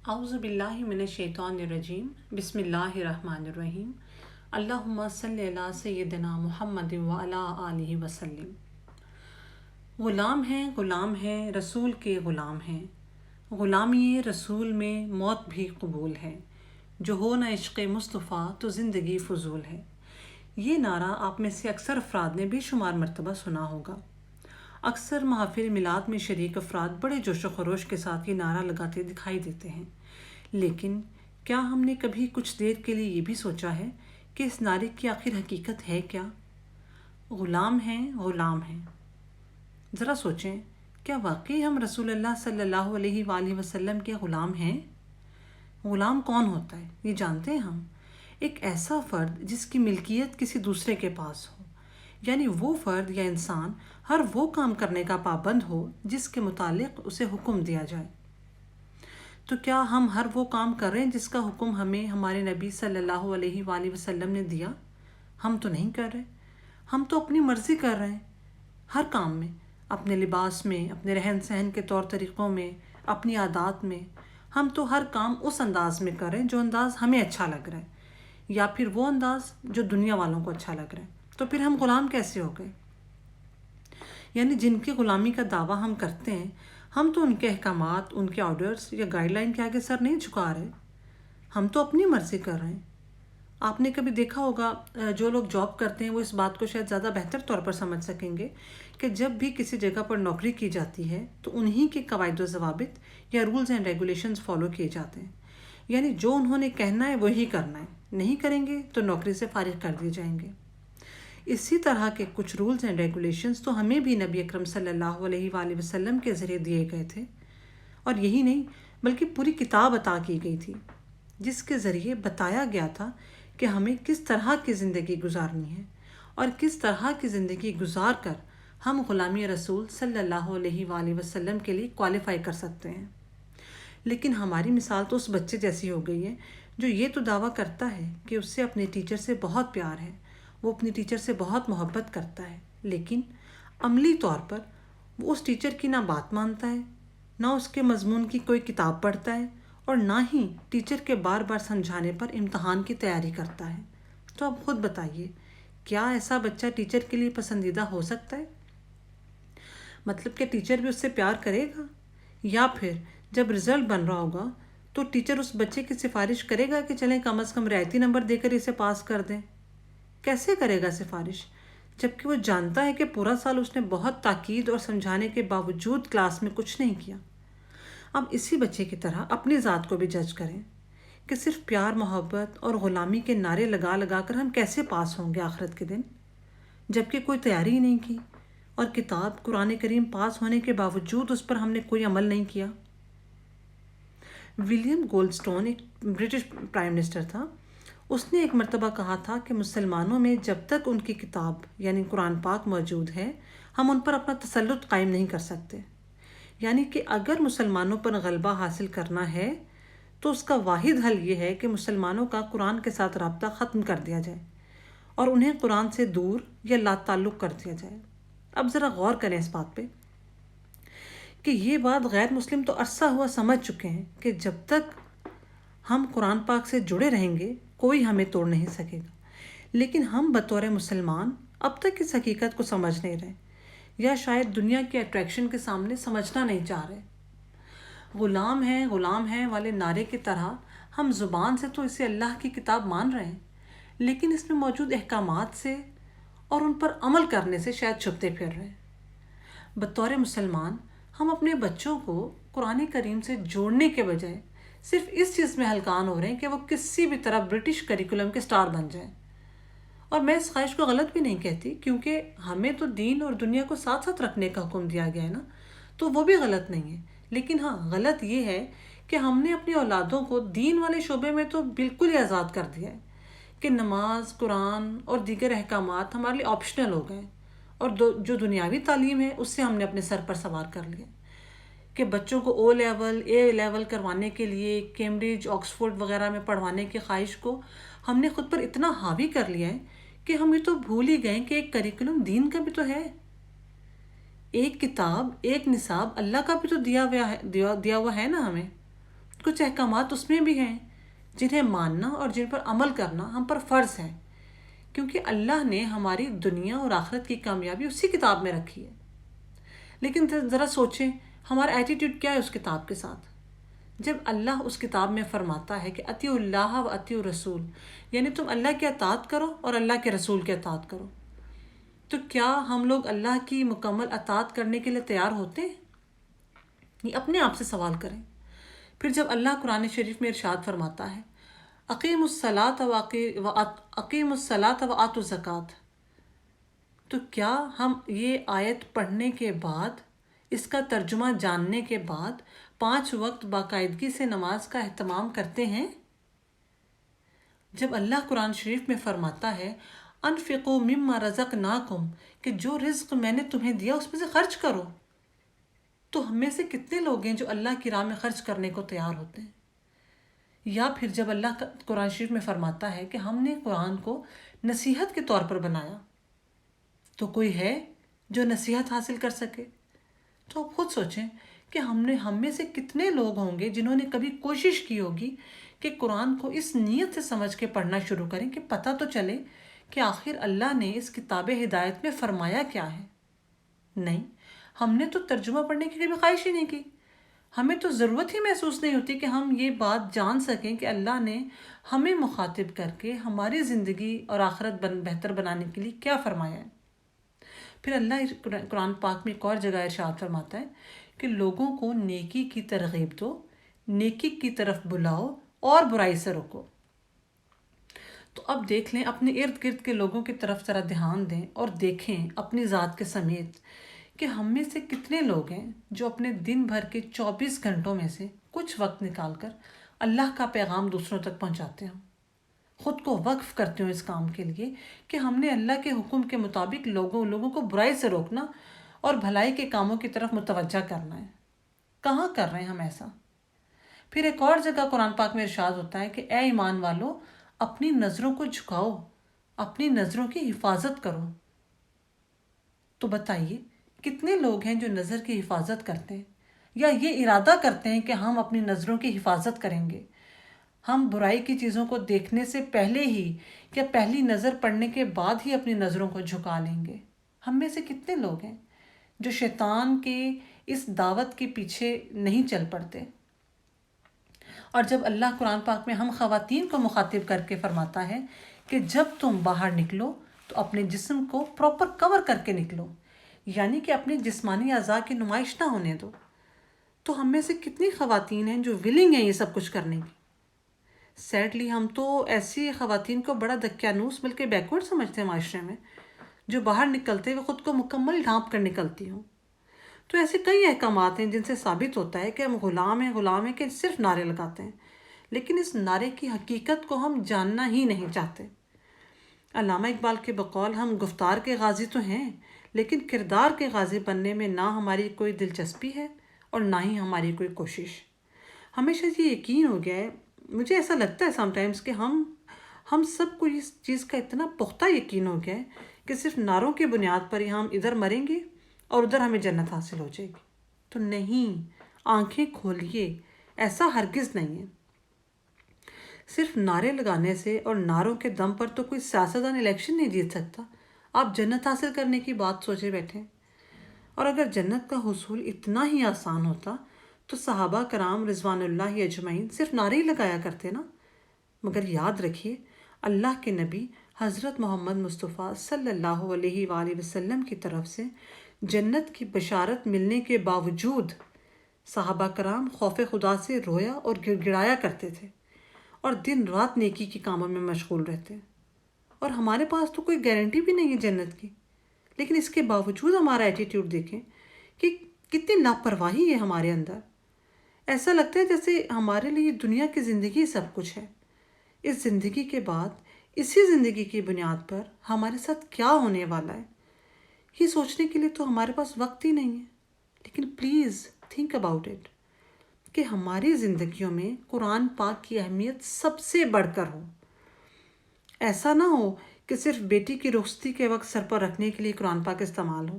اعوذ باللہ من الشیطان الرجیم بسم اللہ الرحمن الرحیم اللہم صلی علی سیدنا محمد وعلی آلہ وسلم۔ غلام ہیں رسول کے غلام ہیں، غلامی رسول میں موت بھی قبول ہے، جو ہو نہ عشق مصطفیٰ تو زندگی فضول ہے۔ یہ نعرہ آپ میں سے اکثر افراد نے بے شمار مرتبہ سنا ہوگا۔ اکثر محافل میلاد میں شریک افراد بڑے جوش و خروش کے ساتھ یہ نعرہ لگاتے دکھائی دیتے ہیں، لیکن کیا ہم نے کبھی کچھ دیر کے لیے یہ بھی سوچا ہے کہ اس نعرے کی آخر حقیقت ہے کیا؟ غلام ہیں۔ ذرا سوچیں، کیا واقعی ہم رسول اللہ صلی اللہ علیہ وآلہ وسلم کے غلام ہیں؟ غلام کون ہوتا ہے یہ جانتے ہیں ہم؟ ایک ایسا فرد جس کی ملکیت کسی دوسرے کے پاس ہو، یعنی وہ فرد یا انسان ہر وہ کام کرنے کا پابند ہو جس کے متعلق اسے حکم دیا جائے۔ تو کیا ہم ہر وہ کام کر رہے ہیں جس کا حکم ہمیں ہمارے نبی صلی اللہ علیہ وآلہ وسلم نے دیا؟ ہم تو نہیں کر رہے۔ ہم تو اپنی مرضی کر رہے ہیں ہر کام میں، اپنے لباس میں، اپنے رہن سہن کے طور طریقوں میں، اپنی عادات میں۔ ہم تو ہر کام اس انداز میں کر رہے ہیں جو انداز ہمیں اچھا لگ رہا ہے، یا پھر وہ انداز جو دنیا والوں کو اچھا لگ رہا ہے۔ تو پھر ہم غلام کیسے ہو گئے؟ یعنی جن کی غلامی کا دعویٰ ہم کرتے ہیں، ہم تو ان کے احکامات، ان کے آرڈرز یا گائیڈ لائن کے آگے سر نہیں جھکا رہے، ہم تو اپنی مرضی کر رہے ہیں۔ آپ نے کبھی دیکھا ہوگا، جو لوگ جاب کرتے ہیں وہ اس بات کو شاید زیادہ بہتر طور پر سمجھ سکیں گے کہ جب بھی کسی جگہ پر نوکری کی جاتی ہے تو انہی کے قواعد و ضوابط یا رولز اینڈ ریگولیشنز فالو کیے جاتے ہیں، یعنی جو انہوں نے کہنا ہے وہی کرنا ہے، نہیں کریں گے تو نوکری سے فارغ کر دیے جائیں گے۔ اسی طرح کے کچھ رولز اینڈ ریگولیشنز تو ہمیں بھی نبی اکرم صلی اللہ علیہ وآلہ وسلم کے ذریعے دیے گئے تھے، اور یہی نہیں بلکہ پوری کتاب عطا کی گئی تھی جس کے ذریعے بتایا گیا تھا کہ ہمیں کس طرح کی زندگی گزارنی ہے اور کس طرح کی زندگی گزار کر ہم غلامی رسول صلی اللہ علیہ وآلہ وسلم کے لیے کوالیفائی کر سکتے ہیں۔ لیکن ہماری مثال تو اس بچے جیسی ہو گئی ہے جو یہ تو دعویٰ کرتا ہے کہ اس سے اپنے ٹیچر سے بہت پیار ہے، وہ اپنی ٹیچر سے بہت محبت کرتا ہے، لیکن عملی طور پر وہ اس ٹیچر کی نہ بات مانتا ہے، نہ اس کے مضمون کی کوئی کتاب پڑھتا ہے، اور نہ ہی ٹیچر کے بار بار سمجھانے پر امتحان کی تیاری کرتا ہے۔ تو اب خود بتائیے، کیا ایسا بچہ ٹیچر کے لیے پسندیدہ ہو سکتا ہے؟ مطلب کہ ٹیچر بھی اس سے پیار کرے گا؟ یا پھر جب رزلٹ بن رہا ہوگا تو ٹیچر اس بچے کی سفارش کرے گا کہ چلیں کم از کم رعایتی نمبر دے کر اسے پاس کر دیں؟ کیسے کرے گا سفارش، جبکہ وہ جانتا ہے کہ پورا سال اس نے بہت تاکید اور سمجھانے کے باوجود کلاس میں کچھ نہیں کیا؟ اب اسی بچے کی طرح اپنی ذات کو بھی جج کریں کہ صرف پیار، محبت اور غلامی کے نعرے لگا لگا کر ہم کیسے پاس ہوں گے آخرت کے دن، جبکہ کوئی تیاری ہی نہیں کی، اور کتاب قرآن کریم پاس ہونے کے باوجود اس پر ہم نے کوئی عمل نہیں کیا۔ ولیم گولڈ سٹون ایک برٹش پرائم منسٹر تھا، اس نے ایک مرتبہ کہا تھا کہ مسلمانوں میں جب تک ان کی کتاب یعنی قرآن پاک موجود ہے، ہم ان پر اپنا تسلط قائم نہیں کر سکتے۔ یعنی کہ اگر مسلمانوں پر غلبہ حاصل کرنا ہے تو اس کا واحد حل یہ ہے کہ مسلمانوں کا قرآن کے ساتھ رابطہ ختم کر دیا جائے اور انہیں قرآن سے دور یا لا تعلق کر دیا جائے۔ اب ذرا غور کریں اس بات پہ کہ یہ بات غیر مسلم تو عرصہ ہوا سمجھ چکے ہیں کہ جب تک ہم قرآن پاک سے جڑے رہیں گے کوئی ہمیں توڑ نہیں سکے گا، لیکن ہم بطور مسلمان اب تک اس حقیقت کو سمجھ نہیں رہے، یا شاید دنیا کی اٹریکشن کے سامنے سمجھنا نہیں چاہ رہے۔ غلام ہیں والے نعرے کی طرح ہم زبان سے تو اسے اللہ کی کتاب مان رہے ہیں، لیکن اس میں موجود احکامات سے اور ان پر عمل کرنے سے شاید چھپتے پھر رہے ہیں۔ بطور مسلمان ہم اپنے بچوں کو قرآن کریم سے جوڑنے کے بجائے صرف اس چیز میں ہلکان ہو رہے ہیں کہ وہ کسی بھی طرح برٹش کریکولم کے سٹار بن جائیں۔ اور میں اس خواہش کو غلط بھی نہیں کہتی، کیونکہ ہمیں تو دین اور دنیا کو ساتھ ساتھ رکھنے کا حکم دیا گیا ہے نا، تو وہ بھی غلط نہیں ہے۔ لیکن ہاں، غلط یہ ہے کہ ہم نے اپنی اولادوں کو دین والے شعبے میں تو بالکل ہی آزاد کر دیا ہے کہ نماز، قرآن اور دیگر احکامات ہمارے لیے آپشنل ہو گئے، اور جو دنیاوی تعلیم ہے اس سے ہم نے اپنے سر پر سوار کر لیا کہ بچوں کو او لیول، اے لیول کروانے کے لیے کیمبرج، آکسفورڈ وغیرہ میں پڑھوانے کی خواہش کو ہم نے خود پر اتنا حاوی کر لیا ہے کہ ہم یہ تو بھول ہی گئے کہ ایک کریکولم دین کا بھی تو ہے، ایک کتاب، ایک نصاب اللہ کا بھی تو دیا ہوا ہے نا ہمیں۔ کچھ احکامات اس میں بھی ہیں جنہیں ماننا اور جن پر عمل کرنا ہم پر فرض ہے، کیونکہ اللہ نے ہماری دنیا اور آخرت کی کامیابی اسی کتاب میں رکھی ہے۔ لیکن ذرا سوچیں ہمارا ایٹیٹیوڈ کیا ہے اس کتاب کے ساتھ۔ جب اللہ اس کتاب میں فرماتا ہے کہ اطیعوا اللہ و اطیعوا الرسول، یعنی تم اللہ کی اطاعت کرو اور اللہ کے رسول کی اطاعت کرو، تو کیا ہم لوگ اللہ کی مکمل اطاعت کرنے کے لیے تیار ہوتے ہیں؟ یہ اپنے آپ سے سوال کریں۔ پھر جب اللہ قرآن شریف میں ارشاد فرماتا ہے اقیموا الصلاۃ و آتوا الزکوٰۃ، تو کیا ہم یہ آیت پڑھنے کے بعد، اس کا ترجمہ جاننے کے بعد 5 وقت باقاعدگی سے نماز کا اہتمام کرتے ہیں؟ جب اللہ قرآن شریف میں فرماتا ہے انفقوا مما رزقناکم، کہ جو رزق میں نے تمہیں دیا اس میں سے خرچ کرو، تو ہم میں سے کتنے لوگ ہیں جو اللہ کی راہ میں خرچ کرنے کو تیار ہوتے ہیں؟ یا پھر جب اللہ قرآن شریف میں فرماتا ہے کہ ہم نے قرآن کو نصیحت کے طور پر بنایا، تو کوئی ہے جو نصیحت حاصل کر سکے؟ تو آپ خود سوچیں کہ ہم میں سے کتنے لوگ ہوں گے جنہوں نے کبھی کوشش کی ہوگی کہ قرآن کو اس نیت سے سمجھ کے پڑھنا شروع کریں کہ پتہ تو چلے کہ آخر اللہ نے اس کتاب ہدایت میں فرمایا کیا ہے۔ نہیں، ہم نے تو ترجمہ پڑھنے کی کبھی خواہش ہی نہیں کی۔ ہمیں تو ضرورت ہی محسوس نہیں ہوتی کہ ہم یہ بات جان سکیں کہ اللہ نے ہمیں مخاطب کر کے ہماری زندگی اور آخرت بہتر بنانے کے لیے کیا فرمایا ہے۔ پھر اللہ قرآن پاک میں ایک اور جگہ ارشاد فرماتا ہے کہ لوگوں کو نیکی کی ترغیب دو، نیکی کی طرف بلاؤ اور برائی سے روکو۔ تو اب دیکھ لیں، اپنے ارد گرد کے لوگوں کی طرف ذرا دھیان دیں اور دیکھیں اپنی ذات کے سمیت کہ ہم میں سے کتنے لوگ ہیں جو اپنے دن بھر کے 24 گھنٹوں میں سے کچھ وقت نکال کر اللہ کا پیغام دوسروں تک پہنچاتے ہوں، خود کو وقف کرتے ہوں اس کام کے لیے کہ ہم نے اللہ کے حکم کے مطابق لوگوں کو برائی سے روکنا اور بھلائی کے کاموں کی طرف متوجہ کرنا ہے۔ کہاں کر رہے ہیں ہم ایسا؟ پھر ایک اور جگہ قرآن پاک میں ارشاد ہوتا ہے کہ اے ایمان والو، اپنی نظروں کو جھکاؤ، اپنی نظروں کی حفاظت کرو۔ تو بتائیے کتنے لوگ ہیں جو نظر کی حفاظت کرتے ہیں یا یہ ارادہ کرتے ہیں کہ ہم اپنی نظروں کی حفاظت کریں گے؟ ہم برائی کی چیزوں کو دیکھنے سے پہلے ہی یا پہلی نظر پڑنے کے بعد ہی اپنی نظروں کو جھکا لیں گے؟ ہم میں سے کتنے لوگ ہیں جو شیطان کے اس دعوت کے پیچھے نہیں چل پڑتے؟ اور جب اللہ قرآن پاک میں ہم خواتین کو مخاطب کر کے فرماتا ہے کہ جب تم باہر نکلو تو اپنے جسم کو پراپر کور کر کے نکلو، یعنی کہ اپنے جسمانی اعضاء کی نمائش نہ ہونے دو، تو ہم میں سے کتنی خواتین ہیں جو ولنگ ہیں یہ سب کچھ کرنے کی؟ سیڈلی ہم تو ایسی خواتین کو بڑا دقیانوس بلکہ بیکورڈ سمجھتے ہیں معاشرے میں، جو باہر نکلتے ہوئے خود کو مکمل ڈھانپ کر نکلتی ہوں۔ تو ایسے کئی احکامات ہیں جن سے ثابت ہوتا ہے کہ ہم غلام ہیں کہ صرف نعرے لگاتے ہیں، لیکن اس نعرے کی حقیقت کو ہم جاننا ہی نہیں چاہتے۔ علامہ اقبال کے بقول ہم گفتار کے غازی تو ہیں، لیکن کردار کے غازی بننے میں نہ ہماری کوئی دلچسپی ہے اور نہ ہی ہماری کوئی کوشش۔ ہمیشہ یہ یقین ہو گیا ہے، مجھے ایسا لگتا ہے سم ٹائمز کہ ہم سب کو اس چیز کا اتنا پختہ یقین ہو گیا ہے کہ صرف نعروں کی بنیاد پر ہی ہم ادھر مریں گے اور ادھر ہمیں جنت حاصل ہو جائے گی۔ تو نہیں، آنکھیں کھولیے، ایسا ہرگز نہیں ہے۔ صرف نعرے لگانے سے اور نعروں کے دم پر تو کوئی سیاستدان الیکشن نہیں جیت سکتا۔ آپ جنت حاصل کرنے کی بات سوچے بیٹھے، اور اگر جنت کا حصول اتنا ہی آسان ہوتا تو صحابہ کرام رضوان اللہ اجمعین صرف نعرے ہی لگایا کرتے نا۔ مگر یاد رکھیے، اللہ کے نبی حضرت محمد مصطفیٰ صلی اللہ علیہ وآلہ وسلم کی طرف سے جنت کی بشارت ملنے کے باوجود صحابہ کرام خوف خدا سے رویا اور گڑ گڑایا کرتے تھے اور دن رات نیکی کے کاموں میں مشغول رہتے ہیں۔ اور ہمارے پاس تو کوئی گارنٹی بھی نہیں ہے جنت کی، لیکن اس کے باوجود ہمارا ایٹیٹیوڈ دیکھیں کہ کتنی لاپرواہی ہے ہمارے اندر۔ ایسا لگتا ہے جیسے ہمارے لیے دنیا کی زندگی سب کچھ ہے۔ اس زندگی کے بعد اسی زندگی کی بنیاد پر ہمارے ساتھ کیا ہونے والا ہے، یہ سوچنے کے لیے تو ہمارے پاس وقت ہی نہیں ہے۔ لیکن پلیز تھنک اباؤٹ اٹ کہ ہماری زندگیوں میں قرآن پاک کی اہمیت سب سے بڑھ کر ہو۔ ایسا نہ ہو کہ صرف بیٹی کی رخصتی کے وقت سر پر رکھنے کے لیے قرآن پاک استعمال ہو،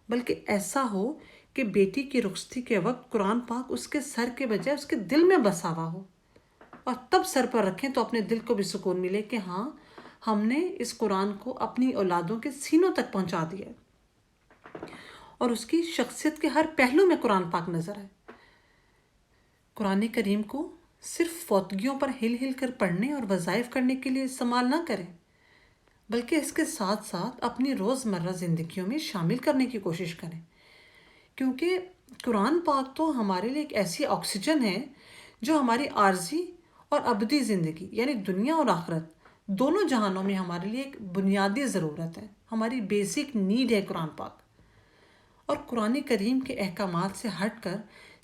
بلکہ ایسا ہو کہ بیٹی کی رخصتی کے وقت قرآن پاک اس کے سر کے بجائے اس کے دل میں بسا ہوا ہو، اور تب سر پر رکھیں تو اپنے دل کو بھی سکون ملے کہ ہاں ہم نے اس قرآن کو اپنی اولادوں کے سینوں تک پہنچا دیا ہے، اور اس کی شخصیت کے ہر پہلو میں قرآن پاک نظر آئے۔ قرآن کریم کو صرف فوتگیوں پر ہل ہل کر پڑھنے اور وظائف کرنے کے لیے استعمال نہ کریں، بلکہ اس کے ساتھ ساتھ اپنی روزمرہ زندگیوں میں شامل کرنے کی کوشش کریں، کیونکہ قرآن پاک تو ہمارے لیے ایک ایسی آکسیجن ہے جو ہماری عارضی اور ابدی زندگی یعنی دنیا اور آخرت دونوں جہانوں میں ہمارے لیے ایک بنیادی ضرورت ہے، ہماری بیسک نیڈ ہے قرآن پاک۔ اور قرآن کریم کے احکامات سے ہٹ کر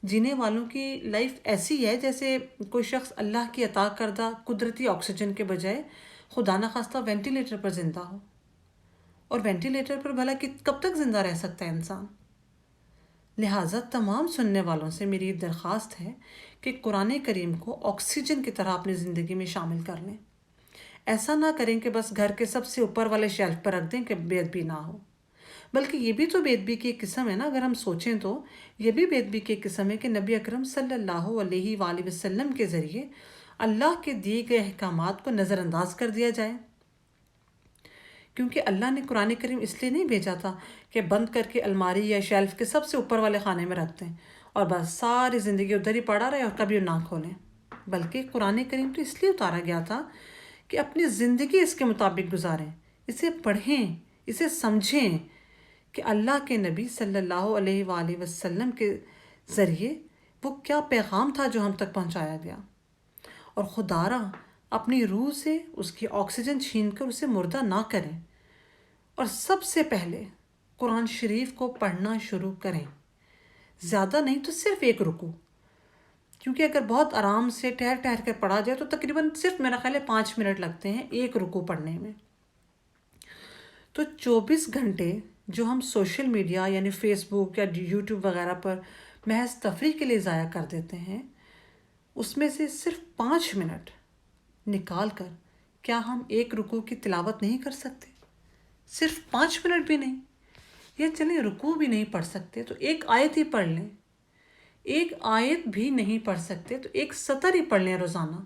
جینے والوں کی لائف ایسی ہے جیسے کوئی شخص اللہ کی عطا کردہ قدرتی آکسیجن کے بجائے خدا نخواستہ وینٹیلیٹر پر زندہ ہو، اور وینٹیلیٹر پر بھلا کب تک زندہ رہ سکتا ہے انسان؟ لہٰذا تمام سننے والوں سے میری درخواست ہے کہ قرآن کریم کو آکسیجن کی طرح اپنی زندگی میں شامل کر لیں۔ ایسا نہ کریں کہ بس گھر کے سب سے اوپر والے شیلف پر رکھ دیں کہ بے ادبی نہ ہو، بلکہ یہ بھی تو بے ادبی کی ایک قسم ہے نا۔ اگر ہم سوچیں تو یہ بھی بے ادبی کی ایک قسم ہے کہ نبی اکرم صلی اللہ علیہ وآلہ وسلم کے ذریعے اللہ کے دیے گئے احکامات کو نظر انداز کر دیا جائے، کیونکہ اللہ نے قرآن کریم اس لیے نہیں بھیجا تھا کہ بند کر کے الماری یا شیلف کے سب سے اوپر والے خانے میں رکھ دیں اور بس ساری زندگی ادھر ہی پڑا رہے اور کبھی نہ کھولیں، بلکہ قرآن کریم تو اس لیے اتارا گیا تھا کہ اپنی زندگی اس کے مطابق گزاریں، اسے پڑھیں، اسے سمجھیں کہ اللہ کے نبی صلی اللہ علیہ وآلہ وسلم کے ذریعے وہ کیا پیغام تھا جو ہم تک پہنچایا گیا، اور خدا را اپنی روح سے اس کی آکسیجن چھین کر اسے مردہ نہ کریں، اور سب سے پہلے قرآن شریف کو پڑھنا شروع کریں، زیادہ نہیں تو صرف ایک رکوع، کیونکہ اگر بہت آرام سے ٹہر ٹہر کر پڑھا جائے تو تقریباً صرف میرا خیال ہے 5 منٹ لگتے ہیں ایک رکوع پڑھنے میں۔ تو 24 گھنٹے جو ہم سوشل میڈیا یعنی فیس بک یا یوٹیوب وغیرہ پر محض تفریح کے لیے ضائع کر دیتے ہیں، اس میں سے صرف 5 منٹ نکال کر کیا ہم ایک رکوع کی تلاوت نہیں کر سکتے؟ صرف 5 منٹ بھی نہیں، یا چلیں رکوع بھی نہیں پڑھ سکتے تو ایک آیت ہی پڑھ لیں، ایک آیت بھی نہیں پڑھ سکتے تو ایک سطر ہی پڑھ لیں روزانہ،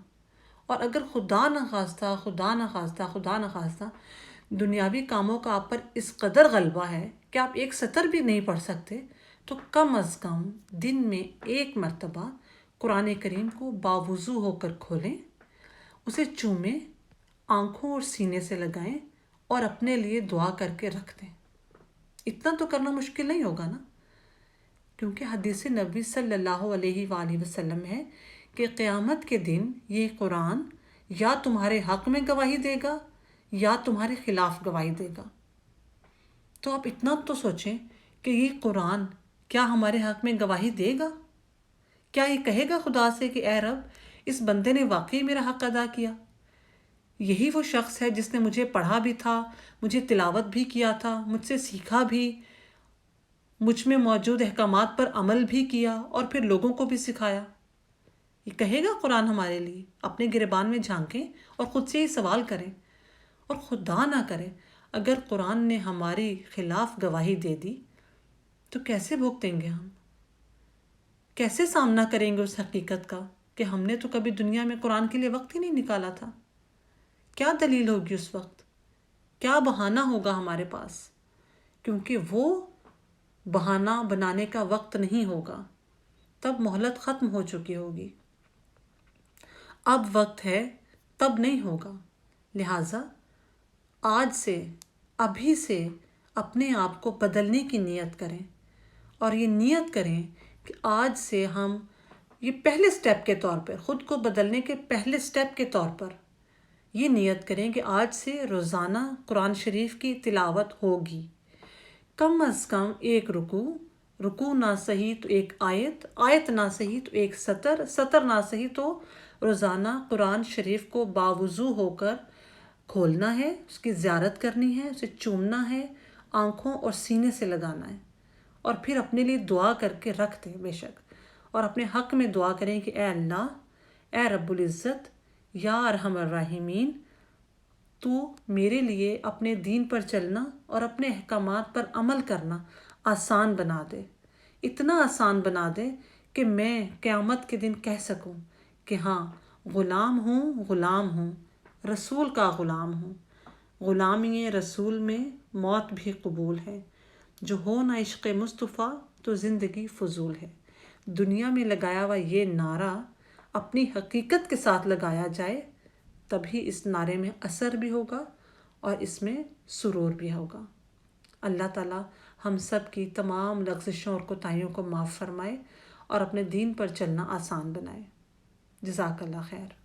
اور اگر خدا نخواستہ دنیاوی کاموں کا آپ پر اس قدر غلبہ ہے کہ آپ ایک سطر بھی نہیں پڑھ سکتے، تو کم از کم دن میں ایک مرتبہ قرآن کریم کو باوضو ہو کر کھولیں، اسے چومیں، آنکھوں اور سینے سے لگائیں اور اپنے لیے دعا کر کے رکھ دیں۔ اتنا تو کرنا مشکل نہیں ہوگا نا، کیونکہ حدیث نبوی صلی اللہ علیہ وآلہ وسلم ہے کہ قیامت کے دن یہ قرآن یا تمہارے حق میں گواہی دے گا یا تمہارے خلاف گواہی دے گا۔ تو آپ اتنا تو سوچیں کہ یہ قرآن کیا ہمارے حق میں گواہی دے گا؟ کیا یہ کہے گا خدا سے کہ اے رب اس بندے نے واقعی میرا حق ادا کیا، یہی وہ شخص ہے جس نے مجھے پڑھا بھی تھا، مجھے تلاوت بھی کیا تھا، مجھ سے سیکھا بھی، مجھ میں موجود احکامات پر عمل بھی کیا اور پھر لوگوں کو بھی سکھایا؟ یہ کہے گا قرآن ہمارے لیے؟ اپنے گریبان میں جھانکیں اور خود سے ہی سوال کریں، اور خدا نہ کرے اگر قرآن نے ہماری خلاف گواہی دے دی تو کیسے بھگتیں گے ہم؟ کیسے سامنا کریں گے اس حقیقت کا کہ ہم نے تو کبھی دنیا میں قرآن کے لیے وقت ہی نہیں نکالا تھا؟ کیا دلیل ہوگی اس وقت؟ کیا بہانہ ہوگا ہمارے پاس؟ کیونکہ وہ بہانہ بنانے کا وقت نہیں ہوگا، تب مہلت ختم ہو چکی ہوگی۔ اب وقت ہے، تب نہیں ہوگا۔ لہٰذا آج سے، ابھی سے اپنے آپ کو بدلنے کی نیت کریں، اور یہ نیت کریں کہ آج سے ہم یہ پہلے سٹیپ کے طور پر، خود کو بدلنے کے پہلے سٹیپ کے طور پر یہ نیت کریں کہ آج سے روزانہ قرآن شریف کی تلاوت ہوگی، کم از کم ایک رکوع نہ صحیح تو ایک آیت نہ صحیح تو ایک سطر نہ صحیح تو روزانہ قرآن شریف کو باوضو ہو کر کھولنا ہے، اس کی زیارت کرنی ہے، اسے چومنا ہے، آنکھوں اور سینے سے لگانا ہے، اور پھر اپنے لیے دعا کر کے رکھ دیں بے شک، اور اپنے حق میں دعا کریں کہ اے اللہ، اے رب العزت، یا ارحم الراحمین، تو میرے لیے اپنے دین پر چلنا اور اپنے احکامات پر عمل کرنا آسان بنا دے، اتنا آسان بنا دے کہ میں قیامت کے دن کہہ سکوں کہ ہاں غلام ہوں، رسول کا غلام ہوں۔ غلامی رسول میں موت بھی قبول ہے، جو ہو نہ عشق مصطفیٰ تو زندگی فضول ہے۔ دنیا میں لگایا ہوا یہ نعرہ اپنی حقیقت کے ساتھ لگایا جائے، تبھی اس نعرے میں اثر بھی ہوگا اور اس میں سرور بھی ہوگا۔ اللہ تعالیٰ ہم سب کی تمام لغزشوں اور کوتاہیوں کو معاف فرمائے اور اپنے دین پر چلنا آسان بنائے۔ جزاک اللہ خیر۔